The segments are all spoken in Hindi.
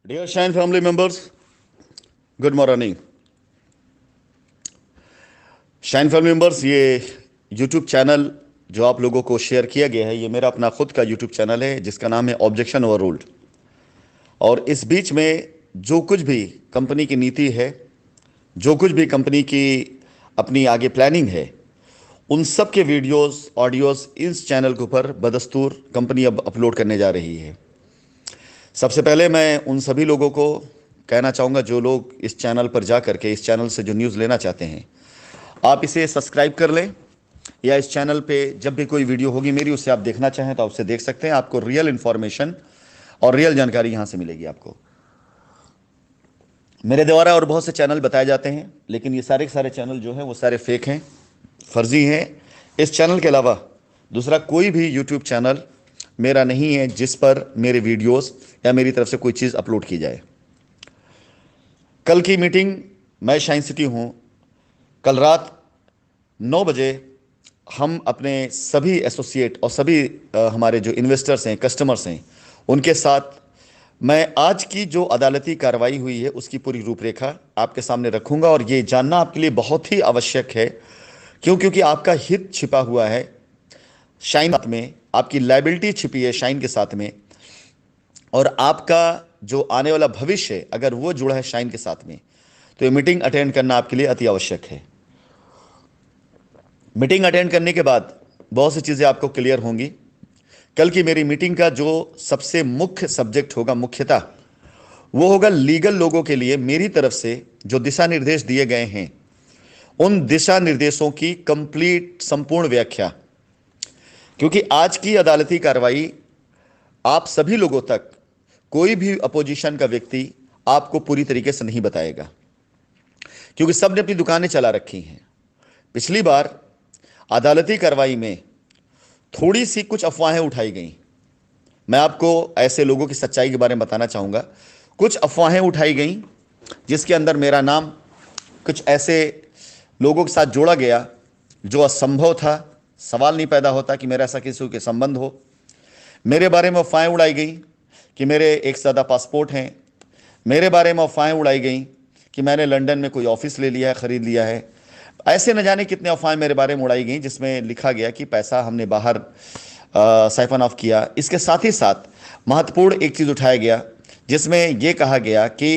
Dear Shine family members, good morning. Shine family members, ये यूट्यूब चैनल जो आप लोगों को शेयर किया गया है, ये मेरा अपना खुद का यूट्यूब चैनल है जिसका नाम है ऑब्जेक्शन ओवर रूल्ड। और इस बीच में जो कुछ भी कंपनी की नीति है, जो कुछ भी कंपनी की अपनी आगे प्लानिंग है, उन सब के वीडियोस ऑडियोस इस चैनल के ऊपर बदस्तूर कंपनी अब अपलोड करने जा रही है। सबसे पहले मैं उन सभी लोगों को कहना चाहूँगा जो लोग इस चैनल पर जा करके इस चैनल से जो न्यूज़ लेना चाहते हैं, आप इसे सब्सक्राइब कर लें, या इस चैनल पे जब भी कोई वीडियो होगी मेरी उससे आप देखना चाहें तो आप उसे देख सकते हैं। आपको रियल इन्फॉर्मेशन और रियल जानकारी यहाँ से मिलेगी। आपको मेरे द्वारा और बहुत से चैनल बताए जाते हैं, लेकिन ये सारे के सारे चैनल जो हैं वो सारे फेक हैं, फर्जी हैं। इस चैनल के अलावा दूसरा कोई भी यूट्यूब चैनल मेरा नहीं है जिस पर मेरे वीडियोस या मेरी तरफ से कोई चीज़ अपलोड की जाए। कल की मीटिंग, मैं शाइन सिटी हूँ, कल रात 9 बजे हम अपने सभी एसोसिएट और सभी हमारे जो इन्वेस्टर्स हैं, कस्टमर्स हैं, उनके साथ मैं आज की जो अदालती कार्रवाई हुई है उसकी पूरी रूपरेखा आपके सामने रखूंगा। और ये जानना आपके लिए बहुत ही आवश्यक है, क्योंकि आपका हित छिपा हुआ है शाइन में, आपकी लायबिलिटी छिपी है शाइन के साथ में, और आपका जो आने वाला भविष्य है अगर वो जुड़ा है शाइन के साथ में, तो ये मीटिंग अटेंड करना आपके लिए अति आवश्यक है। मीटिंग अटेंड करने के बाद बहुत सी चीज़ें आपको क्लियर होंगी। कल की मेरी मीटिंग का जो सबसे मुख्य सब्जेक्ट होगा, मुख्यतः वो होगा लीगल लोगों के लिए मेरी तरफ से जो दिशा निर्देश दिए गए हैं, उन दिशा निर्देशों की कंप्लीट संपूर्ण व्याख्या। क्योंकि आज की अदालती कार्रवाई आप सभी लोगों तक कोई भी अपोजिशन का व्यक्ति आपको पूरी तरीके से नहीं बताएगा, क्योंकि सबने अपनी दुकानें चला रखी हैं। पिछली बार अदालती कार्रवाई में थोड़ी सी कुछ अफवाहें उठाई गई। मैं आपको ऐसे लोगों की सच्चाई के बारे में बताना चाहूँगा। कुछ अफवाहें उठाई गई जिसके अंदर मेरा नाम कुछ ऐसे लोगों के साथ जोड़ा गया जो असंभव था। सवाल नहीं पैदा होता कि मेरा ऐसा किसी के संबंध हो। मेरे बारे में अफवाहें उड़ाई गई कि मेरे एक सादा पासपोर्ट हैं। मेरे बारे में अफवाहें उड़ाई गई कि मैंने लंदन में कोई ऑफिस ले लिया है, ख़रीद लिया है। ऐसे न जाने कितने अफवाहें मेरे बारे में उड़ाई गई जिसमें लिखा गया कि पैसा हमने बाहर साइफन ऑफ किया। इसके साथ ही साथ महत्वपूर्ण एक चीज़ उठाया गया जिसमें यह कहा गया कि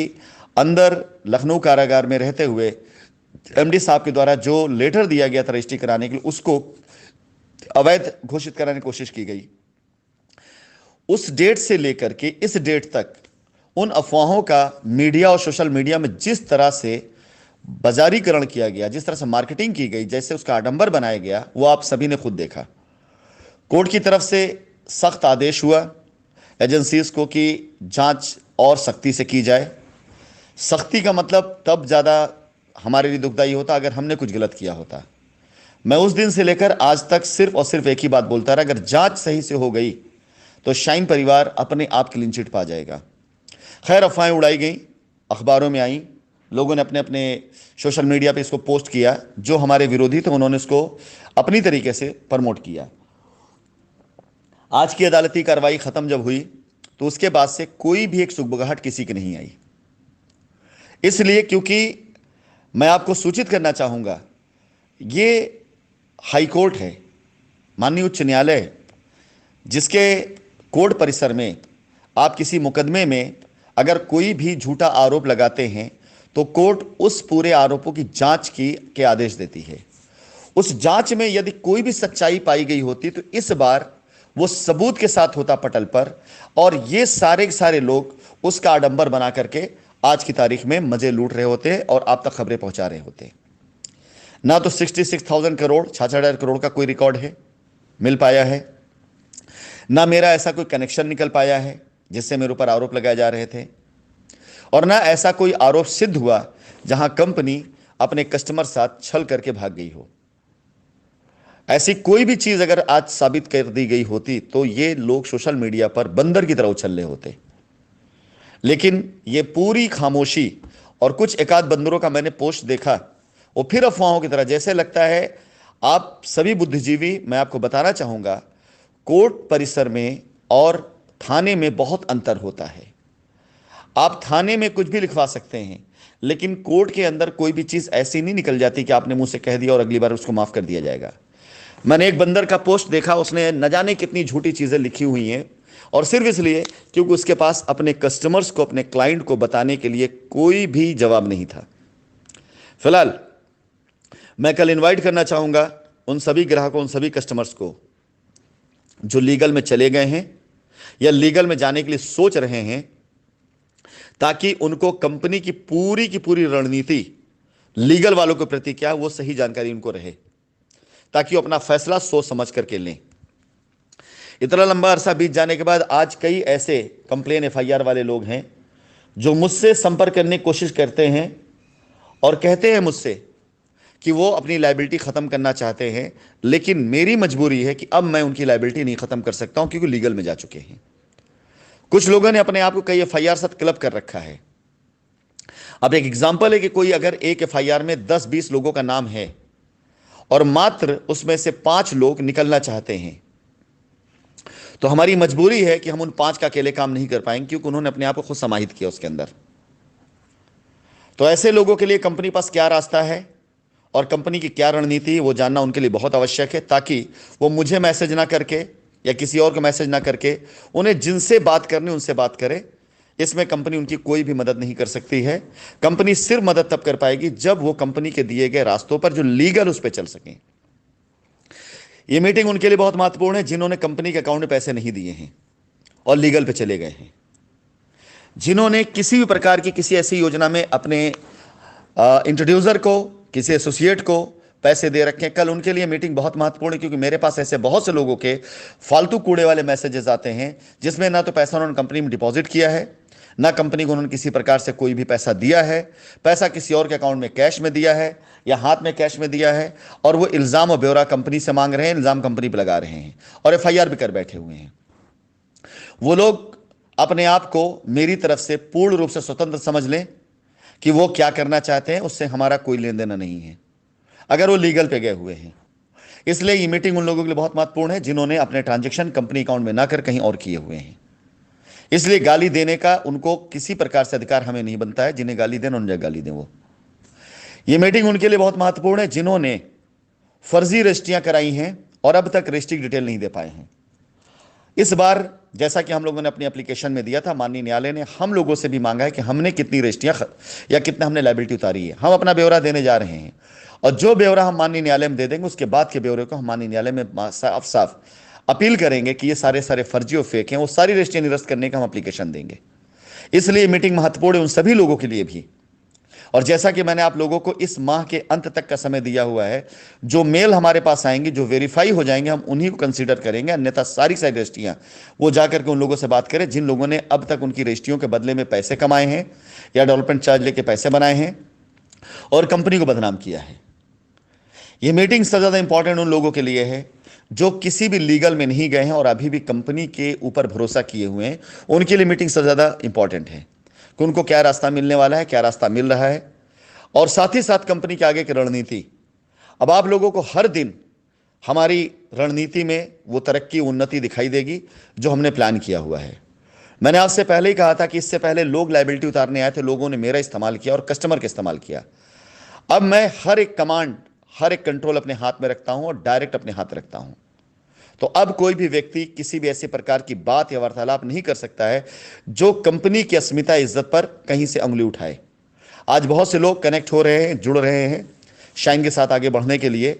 अंदर लखनऊ कारागार में रहते हुए एमडी साहब के द्वारा जो लेटर दिया गया था रजिस्ट्री कराने के लिए, उसको अवैध घोषित कराने की कोशिश की गई। उस डेट से लेकर के इस डेट तक उन अफवाहों का मीडिया और सोशल मीडिया में जिस तरह से बाजारीकरण किया गया, जिस तरह से मार्केटिंग की गई, जैसे उसका आडंबर बनाया गया, वो आप सभी ने खुद देखा। कोर्ट की तरफ से सख्त आदेश हुआ एजेंसीज को कि जांच और सख्ती से की जाए। सख्ती का मतलब तब ज़्यादा हमारे लिए दुखदाई होता अगर हमने कुछ गलत किया होता। मैं उस दिन से लेकर आज तक सिर्फ और सिर्फ एक ही बात बोलता रहा, अगर जांच सही से हो गई तो शाइन परिवार अपने आप क्लीन चिट पा जाएगा। खैर, अफवाहें उड़ाई गई, अखबारों में आई, लोगों ने अपने अपने सोशल मीडिया पे इसको पोस्ट किया। जो हमारे विरोधी थे उन्होंने इसको अपनी तरीके से प्रमोट किया। आज की अदालती कार्रवाई ख़त्म जब हुई तो उसके बाद से कोई भी एक सुगबुगाहट किसी की नहीं आई। इसलिए क्योंकि मैं आपको सूचित करना चाहूँगा, ये हाई कोर्ट है, माननीय उच्च न्यायालय है, जिसके कोर्ट परिसर में आप किसी मुकदमे में अगर कोई भी झूठा आरोप लगाते हैं तो कोर्ट उस पूरे आरोपों की जांच के आदेश देती है। उस जांच में यदि कोई भी सच्चाई पाई गई होती तो इस बार वो सबूत के साथ होता पटल पर, और ये सारे के सारे लोग उसका आडंबर बना करके आज की तारीख में मजे लूट रहे होते और आप तक खबरें पहुंचा रहे होते। ना तो 66,000 करोड़ 66,000 करोड़ का कोई रिकॉर्ड है मिल पाया है, ना मेरा ऐसा कोई कनेक्शन निकल पाया है जिससे मेरे ऊपर आरोप लगाए जा रहे थे, और ना ऐसा कोई आरोप सिद्ध हुआ जहां कंपनी अपने कस्टमर साथ छल करके भाग गई हो। ऐसी कोई भी चीज अगर आज साबित कर दी गई होती तो ये लोग सोशल मीडिया पर बंदर की तरह उछल रहे होते। लेकिन ये पूरी खामोशी, और कुछ एकाध बंदरों का मैंने पोस्ट देखा, वो फिर अफवाहों की तरह, जैसे लगता है आप सभी बुद्धिजीवी, मैं आपको बताना चाहूंगा, कोर्ट परिसर में और थाने में बहुत अंतर होता है। आप थाने में कुछ भी लिखवा सकते हैं, लेकिन कोर्ट के अंदर कोई भी चीज ऐसी नहीं निकल जाती कि आपने मुंह से कह दिया और अगली बार उसको माफ कर दिया जाएगा। मैंने एक बंदर का पोस्ट देखा, उसने न जाने कितनी झूठी चीजें लिखी हुई हैं, और सिर्फ इसलिए क्योंकि उसके पास अपने कस्टमर्स को, अपने क्लाइंट को बताने के लिए कोई भी जवाब नहीं था। फिलहाल मैं कल इनवाइट करना चाहूंगा उन सभी ग्राहकों, उन सभी कस्टमर्स को जो लीगल में चले गए हैं या लीगल में जाने के लिए सोच रहे हैं, ताकि उनको कंपनी की पूरी रणनीति लीगल वालों के प्रति क्या वो सही जानकारी उनको रहे, ताकि वो अपना फैसला सोच समझ करके लें। इतना लंबा अरसा बीत जाने के बाद आज कई ऐसे कंप्लेन एफआईआर वाले लोग हैं जो मुझसे संपर्क करने की कोशिश करते हैं और कहते हैं मुझसे कि वो अपनी लायबिलिटी खत्म करना चाहते हैं, लेकिन मेरी मजबूरी है कि अब मैं उनकी लायबिलिटी नहीं खत्म कर सकता हूं क्योंकि लीगल में जा चुके हैं। कुछ लोगों ने अपने आप को कई एफआईआर साथ क्लब कर रखा है। अब एक एग्जांपल है कि कोई अगर एक एफआईआर में 10-20 लोगों का नाम है और मात्र उसमें से 5 लोग निकलना चाहते हैं, तो हमारी मजबूरी है कि हम उन 5 का अकेले काम नहीं कर पाएंगे क्योंकि उन्होंने अपने आप को खुद समाहित किया उसके अंदर। तो ऐसे लोगों के लिए कंपनी पास क्या रास्ता है और कंपनी की क्या रणनीति है वो जानना उनके लिए बहुत आवश्यक है, ताकि वो मुझे मैसेज ना करके या किसी और को मैसेज ना करके उन्हें जिनसे बात करनी उनसे बात करें। इसमें कंपनी उनकी कोई भी मदद नहीं कर सकती है। कंपनी सिर्फ मदद तब कर पाएगी जब वो कंपनी के दिए गए रास्तों पर जो लीगल उस पर चल सकें। ये मीटिंग उनके लिए बहुत महत्वपूर्ण है जिन्होंने कंपनी के अकाउंट में पैसे नहीं दिए हैं और लीगल पे चले गए हैं, जिन्होंने किसी भी प्रकार की किसी ऐसी योजना में अपने इंट्रोड्यूसर को, किसी एसोसिएट को पैसे दे रखे हैं। कल उनके लिए मीटिंग बहुत महत्वपूर्ण है क्योंकि मेरे पास ऐसे बहुत से लोगों के फालतू कूड़े वाले मैसेजेस आते हैं जिसमें ना तो पैसा उन्होंने कंपनी में डिपॉजिट किया है, ना कंपनी को उन्होंने किसी प्रकार से कोई भी पैसा दिया है, पैसा किसी और के अकाउंट में कैश में दिया है या हाथ में कैश में दिया है, और वो इल्ज़ाम और ब्यौरा कंपनी से मांग रहे हैं, इल्ज़ाम कंपनी पर लगा रहे हैं और एफआईआर भी कर बैठे हुए हैं। वो लोग अपने आप को मेरी तरफ से पूर्ण रूप से स्वतंत्र समझ लें कि वो क्या करना चाहते हैं, उससे हमारा कोई लेन देना नहीं है अगर वो लीगल पे गए हुए हैं। इसलिए ये मीटिंग उन लोगों के लिए बहुत महत्वपूर्ण है जिन्होंने अपने ट्रांजैक्शन कंपनी अकाउंट में ना कर कहीं और किए हुए हैं। इसलिए गाली देने का उनको किसी प्रकार से अधिकार हमें नहीं बनता है। जिन्हें गाली देना उन्हें गाली दें। वो ये मीटिंग उनके लिए बहुत महत्वपूर्ण है जिन्होंने फर्जी रजिस्ट्रियां कराई हैं और अब तक रजिस्ट्री डिटेल नहीं दे पाए हैं। इस बार जैसा कि हम लोगों ने अपनी एप्लीकेशन में दिया था, माननीय न्यायालय ने हम लोगों से भी मांगा है कि हमने कितनी रजिस्ट्रियां या कितना हमने लायबिलिटी उतारी है। हम अपना ब्यौरा देने जा रहे हैं और जो ब्यौरा हम माननीय न्यायालय में दे देंगे उसके बाद के ब्यौरे को हम माननीय न्यायालय में साफ साफ अपील करेंगे कि ये सारे फर्जी और फेक हैं। वो सारी रजिस्ट्रियां निरस्त करने का हम एप्लीकेशन देंगे। इसलिए मीटिंग महत्वपूर्ण है उन सभी लोगों के लिए भी। और जैसा कि मैंने आप लोगों को इस माह के अंत तक का समय दिया हुआ है, जो मेल हमारे पास आएंगे, जो वेरीफाई हो जाएंगे, हम उन्हीं को कंसीडर करेंगे। अन्यथा सारी रजिस्ट्रियां वो जाकर के उन लोगों से बात करें जिन लोगों ने अब तक उनकी रजिस्ट्रियों के बदले में पैसे कमाए हैं या डेवलपमेंट चार्ज लेके पैसे बनाए हैं और कंपनी को बदनाम किया है। यह मीटिंग सबसे ज्यादा इंपॉर्टेंट उन लोगों के लिए है जो किसी भी लीगल में नहीं गए हैं और अभी भी कंपनी के ऊपर भरोसा किए हुए हैं। उनके लिए मीटिंग सबसे ज्यादा इंपॉर्टेंट है कि उनको क्या रास्ता मिलने वाला है, क्या रास्ता मिल रहा है, और साथ ही साथ कंपनी के आगे की रणनीति। अब आप लोगों को हर दिन हमारी रणनीति में वो तरक्की, उन्नति दिखाई देगी जो हमने प्लान किया हुआ है। मैंने आपसे पहले ही कहा था कि इससे पहले लोग लायबिलिटी उतारने आए थे, लोगों ने मेरा इस्तेमाल किया और कस्टमर का इस्तेमाल किया। अब मैं हर एक कमांड, हर एक कंट्रोल अपने हाथ में रखता हूं और डायरेक्ट अपने हाथ रखता हूं। तो अब कोई भी व्यक्ति किसी भी ऐसे प्रकार की बात या वार्तालाप नहीं कर सकता है जो कंपनी की अस्मिता, इज्जत पर कहीं से उंगली उठाए। आज बहुत से लोग कनेक्ट हो रहे हैं, जुड़ रहे हैं शाइन के साथ आगे बढ़ने के लिए।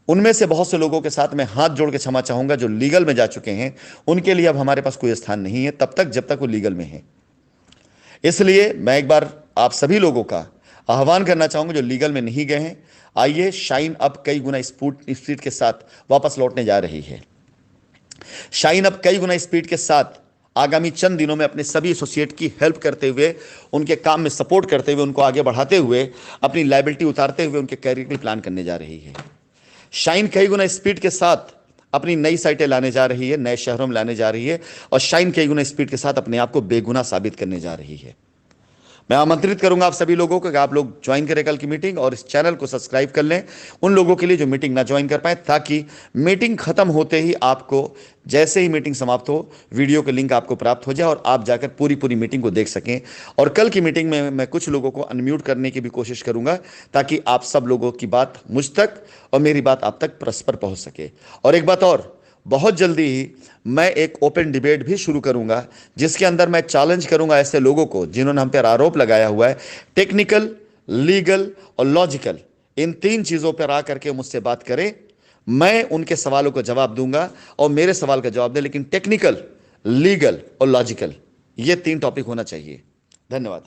उनमें से बहुत से लोगों के साथ मैं हाथ जोड़ के क्षमा चाहूंगा जो लीगल में जा चुके हैं। उनके लिए अब हमारे पास कोई स्थान नहीं है तब तक जब तक वो लीगल में है। इसलिए मैं एक बार आप सभी लोगों का आह्वान करना चाहूंगा जो लीगल में नहीं गए हैं, आइए, शाइन अब कई गुना स्पीड के साथ वापस लौटने जा रही है। शाइन अब कई गुना स्पीड के साथ आगामी चंद दिनों में अपने सभी एसोसिएट की हेल्प करते हुए, उनके काम में सपोर्ट करते हुए, उनको आगे बढ़ाते हुए, अपनी लायबिलिटी उतारते हुए उनके कैरियर के प्लान करने जा रही है। शाइन कई गुना स्पीड के साथ अपनी नई साइटें लाने जा रही है, नए शहरों में लाने जा रही है, और शाइन कई गुना स्पीड के साथ अपने आप को बेगुना साबित करने जा रही है। मैं आमंत्रित करूंगा आप सभी लोगों को कि आप लोग ज्वाइन करें कल की मीटिंग और इस चैनल को सब्सक्राइब कर लें उन लोगों के लिए जो मीटिंग ना ज्वाइन कर पाए, ताकि मीटिंग खत्म होते ही आपको, जैसे ही मीटिंग समाप्त हो, वीडियो के लिंक आपको प्राप्त हो जाए और आप जाकर पूरी पूरी मीटिंग को देख सकें। और कल की मीटिंग में मैं कुछ लोगों को अनम्यूट करने की भी कोशिश करूंगा, ताकि आप सब लोगों की बात मुझ तक और मेरी बात आप तक परस्पर पहुंच सके। और एक बात और, बहुत जल्दी ही मैं एक ओपन डिबेट भी शुरू करूंगा, जिसके अंदर मैं चैलेंज करूंगा ऐसे लोगों को जिन्होंने हम पर आरोप लगाया हुआ है, टेक्निकल, लीगल और लॉजिकल, इन तीन चीजों पर आकर के मुझसे बात करें। मैं उनके सवालों का जवाब दूंगा और मेरे सवाल का जवाब दें, लेकिन टेक्निकल, लीगल और लॉजिकल, ये तीन टॉपिक होना चाहिए। धन्यवाद।